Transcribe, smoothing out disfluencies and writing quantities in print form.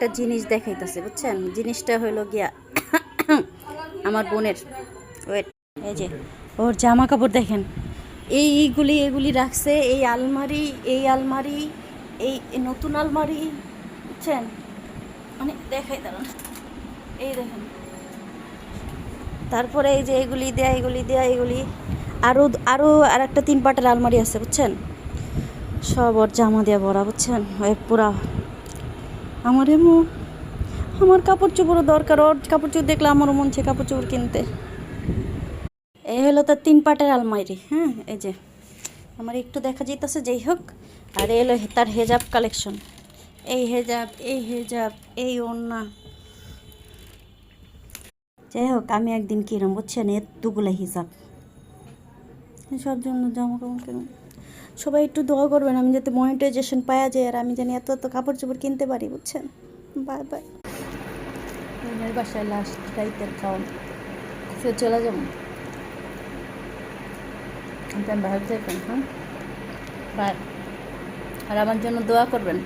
একটা জিনিস দেখাইতেছে, বুঝছেন? জিনিসটা হইলো গিয়া আমার বোনের। ওয়েট, এই যে ওর জামা কাপড় দেখেন, এগুলি রাখছে, এই আলমারি, এই নতুন আলমারি, বুঝছেন? মানে দেখাই দাঁড়ান, এই দেখেন। তারপরে এই যে এগুলি আরও আরও আর একটা 3 পাটের আলমারি আছে, বুঝছেন? সব ওর জামা দিয়ে ভরা, বুঝছেন? ওই পুরা আমার কাপড় চোপড়ও দরকার, ওর কাপড় চোপড় দেখলে আমারও মন চায় কাপড় চোপড় কিনতে। এই হলো তার 3 পাটের আলমারি। হ্যাঁ, এই যে আমার একটু দেখা যাইতেছে, যাই হোক। আর এই হলো তার হেজাব কালেকশন। এই হেজাব, এই ওড়না। যাই হোক, আমি একদিন কিরম, বুঝছেন? এতগুলো হিজাব, সব জন্য জামা কাপড় কিনুন। সবাই একটু দোয়া করবেন আমি যাতে মনিটাইজেশন পাওয়া যায়, আর আমি জানি এত এত কাপড় চোপড় কিনতে পারি, বুঝছেন? Bye bye. বাসায় লাস্ট রাইতের খাওয়ান, ফের চলে যাবো। ভালো থাকবেন। হ্যাঁ, বাই। আর আমার জন্য দোয়া করবেন।